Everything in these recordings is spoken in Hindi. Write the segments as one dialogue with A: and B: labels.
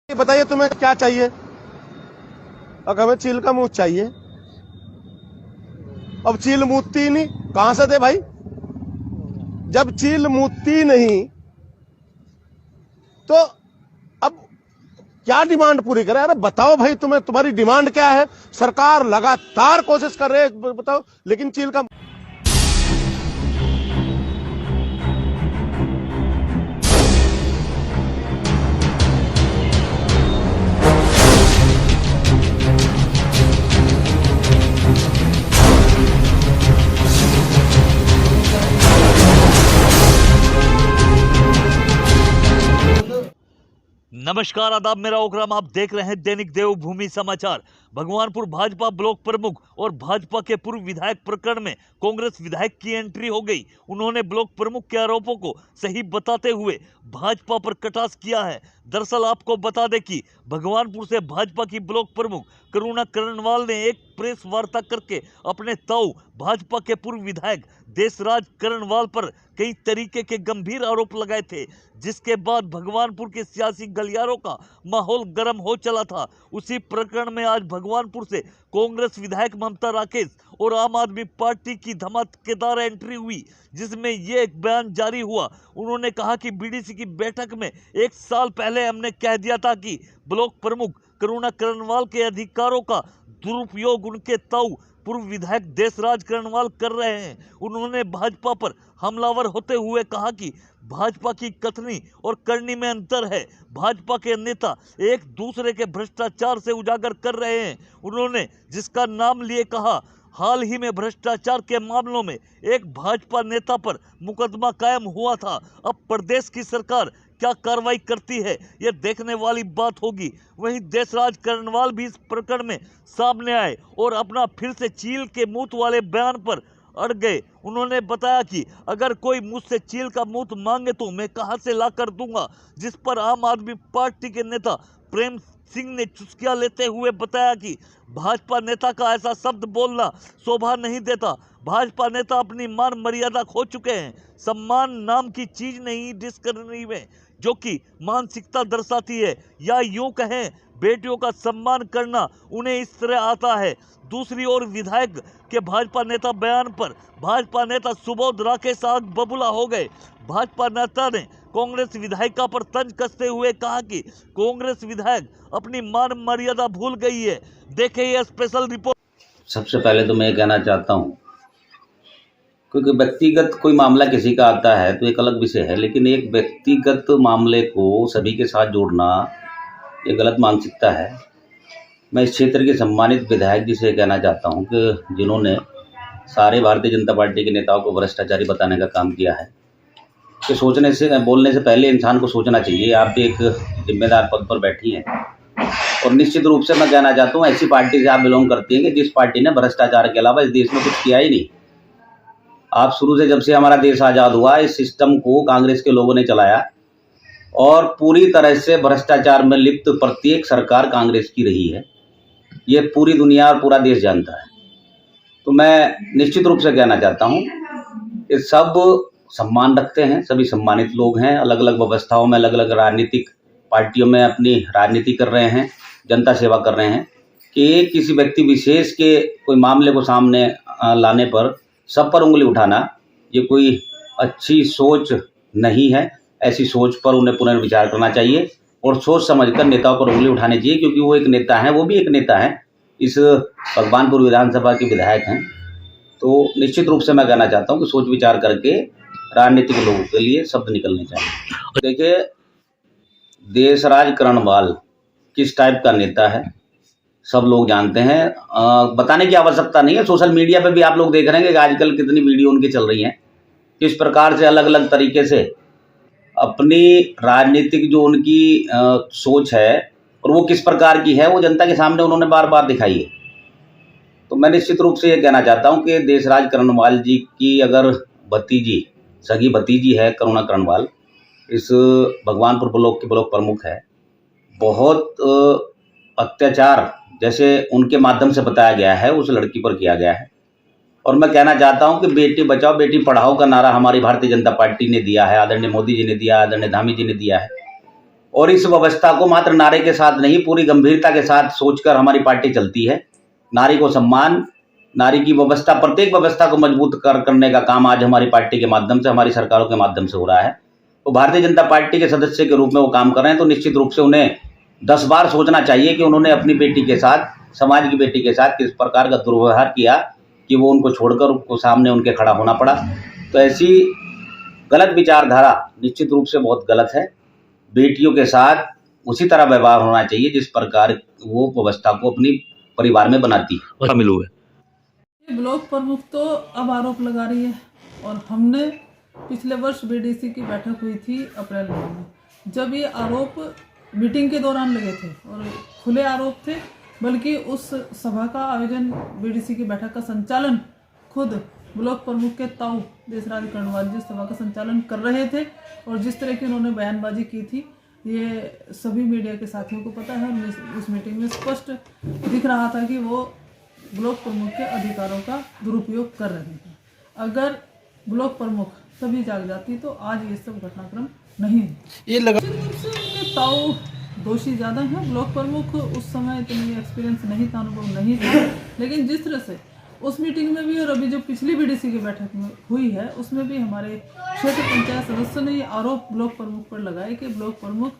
A: ये बताइए तुम्हें क्या चाहिए? अब हमें चील का मूत चाहिए। अब चील मूतती ही नहीं, कहां से दे भाई? जब चील मूतती नहीं तो अब क्या डिमांड पूरी करे? अरे बताओ भाई, तुम्हारी डिमांड क्या है? सरकार लगातार कोशिश कर रही है, बताओ, लेकिन चील का
B: नमस्कार, आदाब, मेरा ओकराम। आप देख रहे हैं दैनिक देवभूमि समाचार। भगवानपुर भाजपा ब्लॉक प्रमुख और भाजपा के पूर्व विधायक प्रकरण में कांग्रेस विधायक की एंट्री हो गई। उन्होंने ब्लॉक प्रमुख के आरोपों को सही बताते हुए भाजपा पर कटाक्ष किया है। दरअसल आपको बता दें कि भगवानपुर से भाजपा की ब्लॉक प्रमुख करुणा करणवाल ने एक प्रेस वार्ता करके अपने ताऊ भाजपा के पूर्व विधायक देशराज करणवाल पर कई तरीके के गंभीर आरोप लगाए थे, जिसके बाद भगवानपुर के सियासी गलियारों का माहौल गर्म हो चला था। उसी प्रकरण में आज भगवानपुर से कांग्रेस विधायक ममता राकेश और आम आदमी पार्टी की धमाकेदार एंट्री हुई, जिसमें ये एक बयान जारी हुआ। उन्होंने कहा कि बीडीसी की बैठक में 1 साल पहले हमने कह दिया था कि ब्लॉक प्रमुख करुणा करणवाल के अधिकारों का दुरुपयोग उनके ताऊ पूर्व विधायक देशराज करणवाल कर रहे हैं। उन्होंने भाजपा पर हमलावर होते हुए कहा कि भाजपा की कथनी और करनी में अंतर है। भाजपा के नेता एक दूसरे के भ्रष्टाचार से उजागर कर रहे हैं। उन्होंने जिसका नाम लिए कहा, हाल ही में भ्रष्टाचार के मामलों में एक भाजपा नेता पर मुकदमा कायम हुआ था। अब प्रदेश की सरकार क्या कार्रवाई करती है, यह देखने वाली बात होगी। वहीं देशराज करणवाल भी इस प्रकरण में सामने आए और अपना फिर से चील के मूत वाले बयान पर अड़ गए। उन्होंने बताया कि अगर कोई मुझसे चील का मूत मांगे तो मैं कहां से ला कर दूंगा, जिस पर आम आदमी पार्टी के नेता प्रेम सिंह ने चुस्किया लेते हुए बताया कि भाजपा नेता का ऐसा शब्द बोलना शोभा नहीं देता। भाजपा नेता अपनी मान मर्यादा खो चुके हैं। सम्मान नाम की चीज नहीं डिस करने में, जो कि मानसिकता दर्शाती है, या यूं कहें बेटियों का सम्मान करना उन्हें इस तरह आता है। दूसरी ओर विधायक के भाजपा नेता बयान पर भाजपा नेता सुबोध राकेश आग बबूला हो गए। भाजपा नेता ने कांग्रेस विधायिका पर तंज कसते हुए कहा कि कांग्रेस विधायक अपनी मान मर्यादा भूल गई है। देखें यह स्पेशल रिपोर्ट।
C: सबसे पहले तो मैं ये कहना चाहता हूँ, क्योंकि व्यक्तिगत कोई मामला किसी का आता है तो एक अलग विषय है, लेकिन एक व्यक्तिगत मामले को सभी के साथ जोड़ना ये गलत मानसिकता है। मैं इस क्षेत्र के सम्मानित विधायक जी से कहना चाहता हूँ कि जिन्होंने सारे भारतीय जनता पार्टी के नेताओं को भ्रष्टाचारी बताने का काम किया है, कि सोचने से बोलने से पहले इंसान को सोचना चाहिए। आप भी एक जिम्मेदार पद पर बैठी हैं और निश्चित रूप से मैं कहना चाहता हूँ, ऐसी पार्टी से आप बिलोंग करती हैं कि जिस पार्टी ने भ्रष्टाचार के अलावा इस देश में कुछ किया ही नहीं। आप शुरू से, जब से हमारा देश आज़ाद हुआ, इस सिस्टम को कांग्रेस के लोगों ने चलाया और पूरी तरह से भ्रष्टाचार में लिप्त प्रत्येक सरकार कांग्रेस की रही है। ये पूरी दुनिया और पूरा देश जानता है। तो मैं निश्चित रूप से कहना चाहता हूँ कि सब सम्मान रखते हैं, सभी सम्मानित लोग हैं, अलग अलग व्यवस्थाओं में, अलग अलग राजनीतिक पार्टियों में अपनी राजनीति कर रहे हैं, जनता सेवा कर रहे हैं, कि किसी व्यक्ति विशेष के कोई मामले को सामने लाने पर सब पर उंगली उठाना ये कोई अच्छी सोच नहीं है। ऐसी सोच पर उन्हें पुनर्विचार करना चाहिए और सोच समझकर नेताओं पर उंगली उठानी चाहिए, क्योंकि वो एक नेता हैं, वो भी एक नेता हैं, इस भगवानपुर विधानसभा के विधायक हैं। तो निश्चित रूप से मैं कहना चाहता हूँ कि सोच विचार करके राजनीतिक लोगों के लिए शब्द निकलने चाहिए। देखिए, देशराज करणवाल किस टाइप का नेता है सब लोग जानते हैं, बताने की आवश्यकता नहीं है। सोशल मीडिया पे भी आप लोग देख रहे हैं कि आजकल कितनी वीडियो उनकी चल रही हैं, किस प्रकार से अलग अलग तरीके से अपनी राजनीतिक जो उनकी सोच है और वो किस प्रकार की है, वो जनता के सामने उन्होंने बार बार दिखाई है। तो मैं निश्चित रूप से ये कहना चाहता हूँ कि देशराज करणवाल जी की अगर भतीजी, सगी भतीजी है करुणा करणवाल, इस भगवानपुर ब्लॉक की ब्लॉक प्रमुख है, बहुत अत्याचार जैसे उनके माध्यम से बताया गया है उस लड़की पर किया गया है। और मैं कहना चाहता हूं कि बेटी बचाओ बेटी पढ़ाओ का नारा हमारी भारतीय जनता पार्टी ने दिया है, आदरणीय मोदी जी ने दिया, आदरणीय धामी जी ने दिया है, और इस व्यवस्था को मात्र नारे के साथ नहीं, पूरी गंभीरता के साथ सोचकर हमारी पार्टी चलती है। नारी को सम्मान, नारी की व्यवस्था, प्रत्येक व्यवस्था को मजबूत करने का काम आज हमारी पार्टी के माध्यम से, हमारी सरकारों के माध्यम से हो रहा है। तो भारतीय जनता पार्टी के सदस्य के रूप में वो काम कर रहे हैं, तो निश्चित रूप से उन्हें 10 बार सोचना चाहिए कि उन्होंने अपनी बेटी के साथ, समाज की बेटी के साथ किस प्रकार का दुर्व्यवहार किया कि वो उनको छोड़कर उनको सामने उनके खड़ा होना पड़ा। तो ऐसी गलत विचारधारा निश्चित रूप से बहुत गलत है। बेटियों के साथ उसी तरह व्यवहार होना चाहिए जिस प्रकार वो व्यवस्था को अपनी परिवार में बनाती है।
B: शामिल हुए
D: ब्लॉक प्रमुख तो अब आरोप लगा रही है, और हमने पिछले वर्ष बीडीसी की बैठक हुई थी अप्रैल में, जब ये आरोप मीटिंग के दौरान लगे थे और खुले आरोप थे, बल्कि उस सभा का आयोजन, बीडीसी की बैठक का संचालन खुद ब्लॉक प्रमुख के ताऊ देशराज कर्णवाल जी सभा का संचालन कर रहे थे। और जिस तरह की उन्होंने बयानबाजी की थी, ये सभी मीडिया के साथियों को पता है। और उस मीटिंग में स्पष्ट दिख रहा था कि वो ब्लॉक प्रमुख के अधिकारों का दुरुपयोग कर रहे हैं। अगर ब्लॉक प्रमुख तभी जाग जाती तो आज ये सब घटनाक्रम नहीं है।
A: ये लगा
D: उनके ताऊ दोषी ज़्यादा हैं। ब्लॉक प्रमुख उस समय इतनी एक्सपीरियंस नहीं था, अनुभव नहीं था, लेकिन जिस तरह से उस मीटिंग में भी और अभी जो पिछली बीडीसी की बैठक में हुई है, उसमें भी हमारे क्षेत्र पंचायत सदस्यों ने ये आरोप ब्लॉक प्रमुख पर लगाए कि ब्लॉक प्रमुख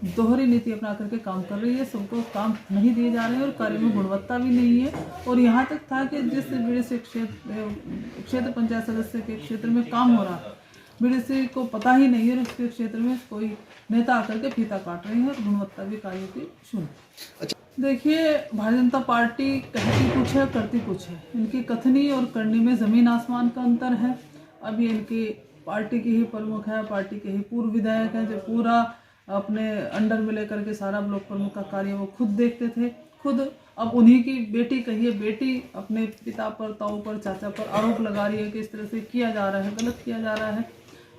D: दोहरी नीति अपना करके काम कर रही है, सबको काम नहीं दिए जा रहे हैं और कार्य में गुणवत्ता भी नहीं है। और यहाँ तक था कि जिस बीडीसी क्षेत्र पंचायत सदस्य के क्षेत्र में काम हो रहा है, बीडीसी को पता ही नहीं है और उसके क्षेत्र में कोई नेता आकर के फीता काट रहे हैं और गुणवत्ता भी कार्यों की शून्य। देखिए, भारतीय जनता पार्टी कहती कुछ है, करती कुछ है। इनकी कथनी और करनी में ज़मीन आसमान का अंतर है। अभी इनकी पार्टी की ही प्रमुख है, पार्टी के ही पूर्व विधायक हैं जो पूरा अपने अंडर में लेकर के सारा ब्लॉक प्रमुख का कार्य वो खुद देखते थे। खुद अब उन्हीं की बेटी, कहिए बेटी, अपने पिता पर, ताऊ पर, चाचा पर आरोप लगा रही है कि इस तरह से किया जा रहा है, गलत किया जा रहा है।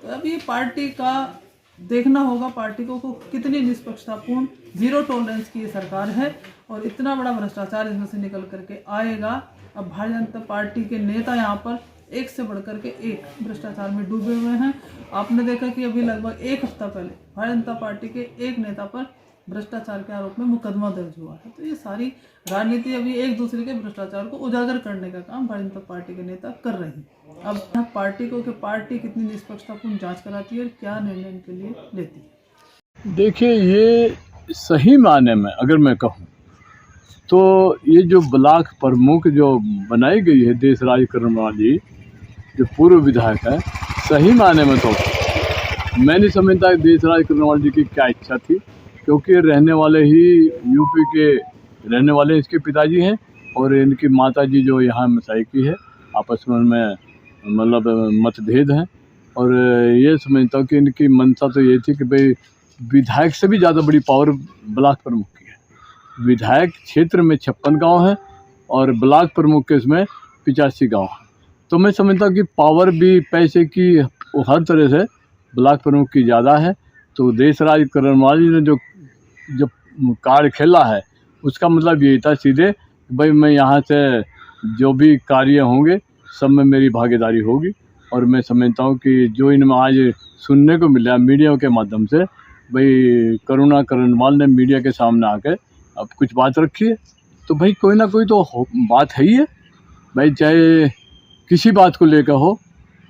D: तो अब ये पार्टी का देखना होगा, पार्टी को कितनी निष्पक्षतापूर्ण, जीरो टॉलरेंस की ये सरकार है और इतना बड़ा भ्रष्टाचार इसमें से निकल करके आएगा। अब भारतीय जनता पार्टी के नेता यहाँ पर एक से बढ़कर के एक भ्रष्टाचार में डूबे हुए हैं। आपने देखा कि अभी लगभग एक हफ्ता पहले भारतीय जनता पार्टी के एक नेता पर भ्रष्टाचार के आरोप में मुकदमा दर्ज हुआ है। तो ये सारी राजनीति अभी एक दूसरे के भ्रष्टाचार को उजागर करने का काम भारतीय जनता पार्टी के नेता कर रहे हैं। अब पार्टी को कि पार्टी कितनी निष्पक्षतापूर्ण जांच कराती है और क्या निर्णय इनके लिए लेती है।
E: देखिए, ये सही मायने में अगर मैं कहूँ तो ये जो ब्लॉक प्रमुख जो बनाई गई है देशराज कर्णवाल जी, जो पूर्व विधायक है, सही मायने में तो मैं नहीं समझता देशराज कर्णवाल जी की क्या इच्छा थी, क्योंकि रहने वाले ही यूपी के रहने वाले इसके पिताजी हैं और इनकी माताजी जो यहाँ मसाई की है, आपस में उनमें मतलब मतभेद हैं। और ये समझता हूँ कि इनकी मंशा तो ये थी कि भाई विधायक से भी ज़्यादा बड़ी पावर ब्लॉक प्रमुख की है। विधायक क्षेत्र में 56 गांव हैं और ब्लॉक प्रमुख के इसमें 85 गांव हैं। तो मैं समझता हूँ कि पावर भी, पैसे की, हर तरह से ब्लॉक प्रमुख की ज़्यादा है। तो देशराज कर्णवाल जी ने जो कार्य खेला है, उसका मतलब यही था सीधे, भाई मैं यहाँ से जो भी कार्य होंगे सब में मेरी भागीदारी होगी। और मैं समझता हूँ कि जो इनमें आज सुनने को मिला मीडिया के माध्यम से, भाई करुणा कर्णवाल ने मीडिया के सामने आकर अब कुछ बात रखी है, तो भाई कोई ना कोई तो बात है ही है भाई, चाहे किसी बात को लेकर हो।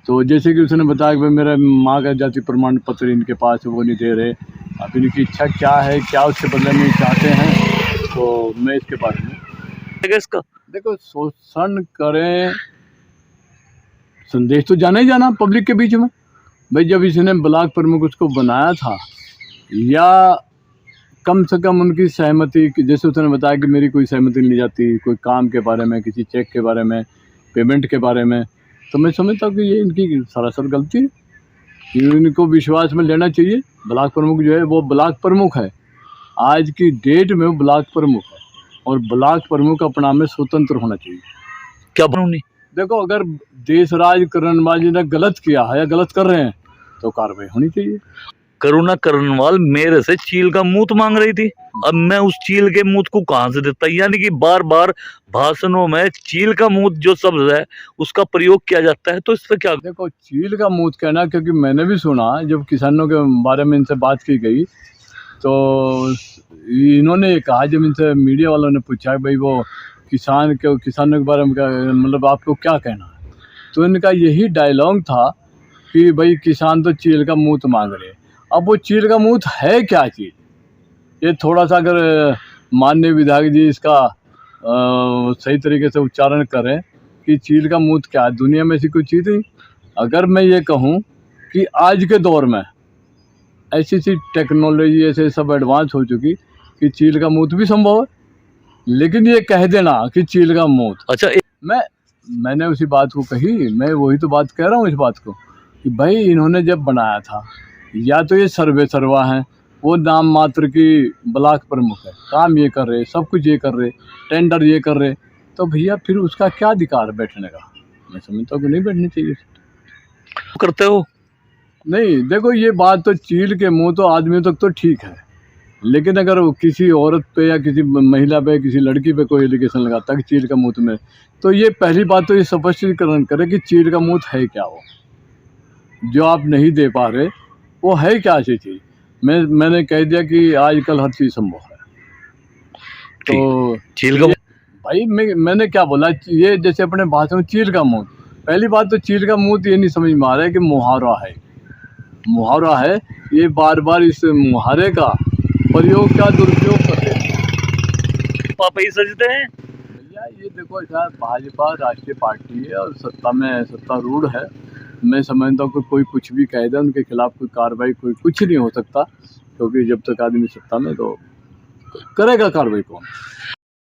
E: तो जैसे कि उसने बताया कि भाई मेरा माँ का जाति प्रमाण पत्र इनके पास है, वो नहीं दे रहे। अब इनकी इच्छा क्या है, क्या उसके बदले में चाहते हैं, तो मैं इसके बारे में
B: इसका
E: देखो, शोषण करें, संदेश तो जाना ही जाना पब्लिक के बीच में। भाई जब इसने ब्लॉक प्रमुख उसको बनाया था, या कम से कम उनकी सहमति, जैसे उसने बताया कि मेरी कोई सहमति नहीं जाती, कोई काम के बारे में, किसी चेक के बारे में, पेमेंट के बारे में, तो मैं समझता हूँ कि ये इनकी सरासर गलती है। इनको विश्वास में लेना चाहिए। ब्लॉक प्रमुख जो है वो ब्लॉक प्रमुख है, आज की डेट में वो ब्लॉक प्रमुख है और ब्लॉक प्रमुख अपने आप में स्वतंत्र होना चाहिए।
B: क्या बनूंगी?
E: देखो, अगर देशराज कर्णवाल जी ने गलत किया है या गलत कर रहे हैं तो कार्रवाई होनी चाहिए।
B: करुणा कर्णवाल मेरे से चील का मूत मांग रही थी, अब मैं उस चील के मूत को कहां से देता? यानी कि बार बार भाषणों में चील का मूत जो शब्द है उसका प्रयोग किया जाता है, तो इससे क्या?
E: देखो, चील का मूत कहना, क्योंकि मैंने भी सुना जब किसानों के बारे में इनसे बात की गई तो इन्होंने ये कहा, जब इनसे मीडिया वालों ने पूछा भाई वो किसानों के बारे में मतलब आपको क्या कहना है, तो इनका यही डायलॉग था कि भाई किसान तो चील का मूत मांग रहे। अब वो चील का मूत है क्या चीज़, ये थोड़ा सा अगर माननीय विधायक जी इसका सही तरीके से उच्चारण करें कि चील का मूत क्या है। दुनिया में ऐसी कोई चीज़ नहीं। अगर मैं ये कहूँ कि आज के दौर में ऐसी टेक्नोलॉजी ऐसे सब एडवांस हो चुकी कि चील का मूत भी संभव है, लेकिन ये कह देना कि चील का मूत,
B: अच्छा
E: मैंने उसी बात को कही, मैं वही तो बात कह रहा हूँ इस बात को कि भाई इन्होंने जब बनाया था, या तो ये सर्वा हैं, वो नाम मात्र की ब्लॉक प्रमुख है, काम ये कर रहे, सब कुछ ये कर रहे, टेंडर ये कर रहे, तो भैया फिर उसका क्या अधिकार बैठने का। मैं समझता हूँ कि नहीं बैठनी चाहिए।
B: करते हो
E: नहीं, देखो ये बात तो चील के मुंह तो आदमियों तक तो ठीक है, लेकिन अगर वो किसी औरत पे या किसी महिला पे, किसी लड़की पे कोई एलिगेशन लगाता है कि चील का मूत में, तो ये पहली बात तो ये स्पष्टीकरण करे कि चील का मूत है क्या, वो जो आप नहीं दे पा रहे वो है क्या ऐसी चीज़। मैंने कह दिया कि आजकल हर चीज़ संभव है। तो
B: चील का
E: भाई मैंने क्या बोला, ये जैसे अपने भाषा में चील का मूत, पहली बात तो चील का मूत ये नहीं समझ में आ रहा है कि मुहावरा है, मुहावरा है, ये बार बार इस मुहावरे का प्रयोग क्या दुरुपयोग करते हैं।
B: पापा ही सजते हैं
E: भैया ये देखो, ऐसा भाजपा राष्ट्रीय पार्टी है और सत्तारूढ़ है। मैं समझता हूँ कि कोई कुछ भी कह दे, उनके खिलाफ कोई कार्रवाई कोई कुछ नहीं हो सकता, क्योंकि जब तक आदमी सत्ता में तो करेगा कार्रवाई कौन।